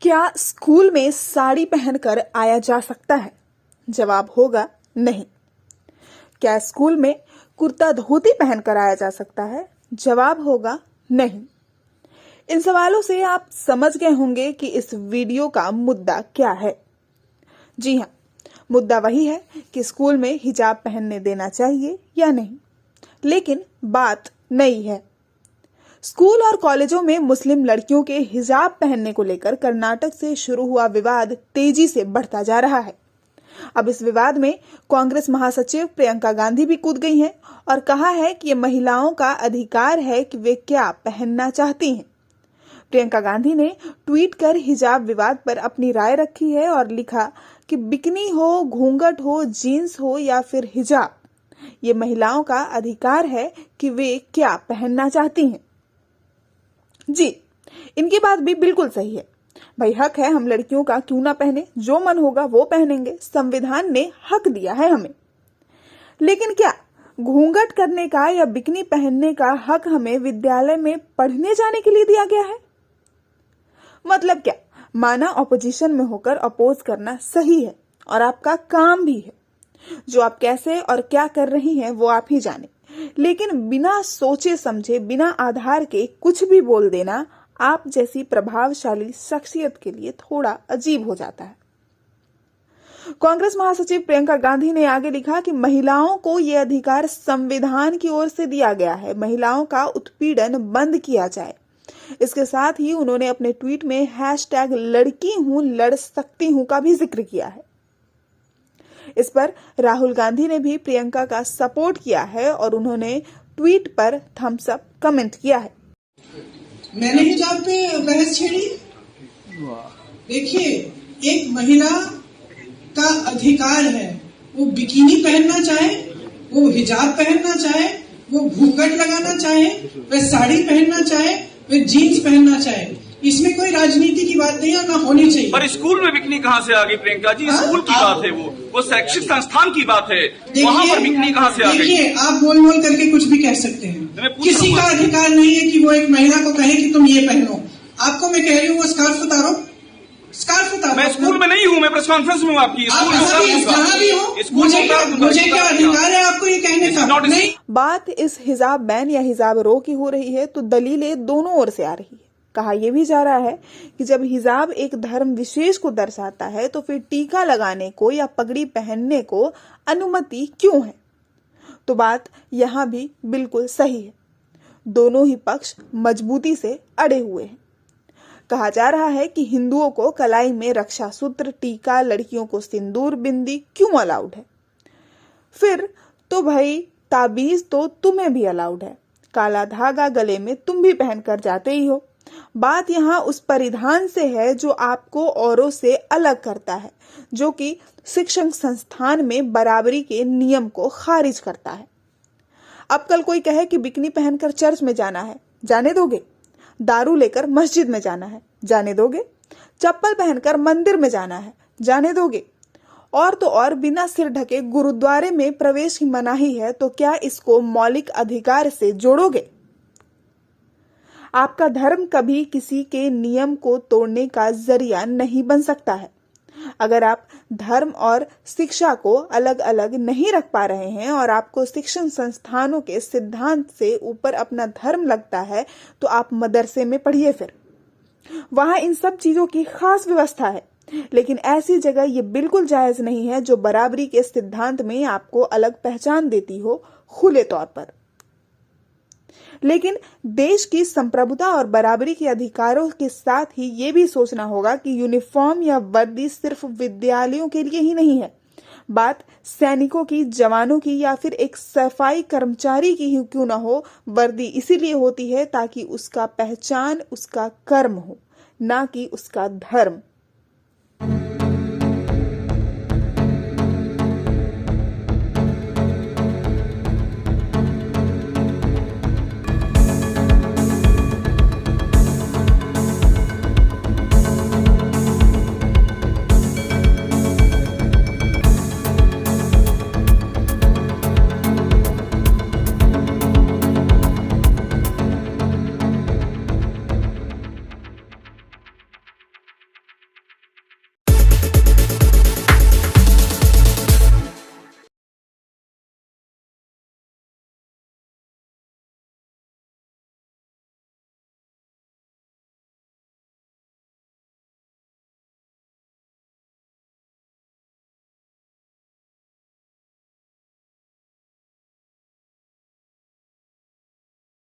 क्या स्कूल में साड़ी पहनकर आया जा सकता है? जवाब होगा नहीं। क्या स्कूल में कुर्ता धोती पहनकर आया जा सकता है? जवाब होगा नहीं। इन सवालों से आप समझ गए होंगे कि इस वीडियो का मुद्दा क्या है। जी हाँ, मुद्दा वही है कि स्कूल में हिजाब पहनने देना चाहिए या नहीं। लेकिन बात नई है। स्कूल और कॉलेजों में मुस्लिम लड़कियों के हिजाब पहनने को लेकर कर्नाटक से शुरू हुआ विवाद तेजी से बढ़ता जा रहा है। अब इस विवाद में कांग्रेस महासचिव प्रियंका गांधी भी कूद गई हैं और कहा है कि ये महिलाओं का अधिकार है कि वे क्या पहनना चाहती हैं। प्रियंका गांधी ने ट्वीट कर हिजाब विवाद पर अपनी राय रखी है और लिखा कि बिकनी हो, घूंघट हो, जीन्स हो या फिर हिजाब, ये महिलाओं का अधिकार है कि वे क्या पहनना चाहती हैं। जी, इनकी बात भी बिल्कुल सही है। भाई हक है, हम लड़कियों का क्यों ना पहने, जो मन होगा वो पहनेंगे, संविधान ने हक दिया है हमें। लेकिन क्या घूंघट करने का या बिकनी पहनने का हक हमें विद्यालय में पढ़ने जाने के लिए दिया गया है? मतलब क्या, माना ऑपोजिशन में होकर अपोज करना सही है और आपका काम भी है। जो आप कैसे और क्या कर रही हैं वो आप ही जाने, लेकिन बिना सोचे समझे, बिना आधार के कुछ भी बोल देना आप जैसी प्रभावशाली शख्सियत के लिए थोड़ा अजीब हो जाता है। कांग्रेस महासचिव प्रियंका गांधी ने आगे लिखा कि महिलाओं को यह अधिकार संविधान की ओर से दिया गया है, महिलाओं का उत्पीड़न बंद किया जाए। इसके साथ ही उन्होंने अपने ट्वीट में हैशटैग लड़की हूं लड़ सकती हूं का भी जिक्र किया है। इस पर राहुल गांधी ने भी प्रियंका का सपोर्ट किया है और उन्होंने ट्वीट पर थम्स अप कमेंट किया है। मैंने हिजाब पे बहस छेड़ी। देखिए, एक महिला का अधिकार है, वो बिकिनी पहनना चाहे, वो हिजाब पहनना चाहे, वो घूंघट लगाना चाहे, वह साड़ी पहनना चाहे, वह जीन्स पहनना चाहे। इसमें कोई राजनीति की बात नहीं है, ना होनी चाहिए। पर स्कूल में बिकनी कहाँ से आ गई प्रियंका जी? स्कूल की बात है, वो शैक्षिक संस्थान की बात है, वहाँ पर बिकनी कहाँ से आ गई? देखिए, आप बोल बोल करके कुछ भी कह सकते हैं। किसी का अधिकार नहीं है कि वो एक महिला को कहे कि तुम ये पहनो। आपको मैं कह रही हूँ वो स्कार्फ उतारो, स्कार्फ उतारो। मैं स्कूल में नहीं हूँ, मैं प्रेस कॉन्फ्रेंस में हूँ आपकी। जहाँ भी हो, मुझे क्या अधिकार है आपको ये कहने का? नहीं। बात इस हिजाब बैन या हिजाब रो की हो रही है तो दलीलें दोनों ओर से आ रही है। कहा यह भी जा रहा है कि जब हिजाब एक धर्म विशेष को दर्शाता है तो फिर टीका लगाने को या पगड़ी पहनने को अनुमति क्यों है? तो बात यहां भी बिल्कुल सही है। दोनों ही पक्ष मजबूती से अड़े हुए हैं। कहा जा रहा है कि हिंदुओं को कलाई में रक्षा सूत्र, टीका, लड़कियों को सिंदूर, बिंदी क्यों अलाउड है? फिर तो भाई ताबीज तो तुम्हें भी अलाउड है, काला धागा गले में तुम भी पहनकर जाते ही हो। बात यहाँ उस परिधान से है जो आपको औरों से अलग करता है, जो कि शिक्षण संस्थान में बराबरी के नियम को खारिज करता है। अब कल कोई कहे कि बिकनी पहनकर चर्च में जाना है, जाने दोगे? दारू लेकर मस्जिद में जाना है, जाने दोगे? चप्पल पहनकर मंदिर में जाना है, जाने दोगे? और तो और बिना सिर ढके गुरुद्वारे में प्रवेश की मनाही है, तो क्या इसको मौलिक अधिकार से जोड़ोगे? आपका धर्म कभी किसी के नियम को तोड़ने का जरिया नहीं बन सकता है। अगर आप धर्म और शिक्षा को अलग अलग नहीं रख पा रहे हैं और आपको शिक्षण संस्थानों के सिद्धांत से ऊपर अपना धर्म लगता है, तो आप मदरसे में पढ़िए। फिर वहां इन सब चीजों की खास व्यवस्था है। लेकिन ऐसी जगह ये बिल्कुल जायज नहीं है जो बराबरी के सिद्धांत में आपको अलग पहचान देती हो खुले तौर पर। लेकिन देश की संप्रभुता और बराबरी के अधिकारों के साथ ही ये भी सोचना होगा कि यूनिफॉर्म या वर्दी सिर्फ विद्यालयों के लिए ही नहीं है। बात सैनिकों की, जवानों की या फिर एक सफाई कर्मचारी की ही क्यों ना हो, वर्दी इसीलिए होती है ताकि उसका पहचान उसका कर्म हो, ना कि उसका धर्म।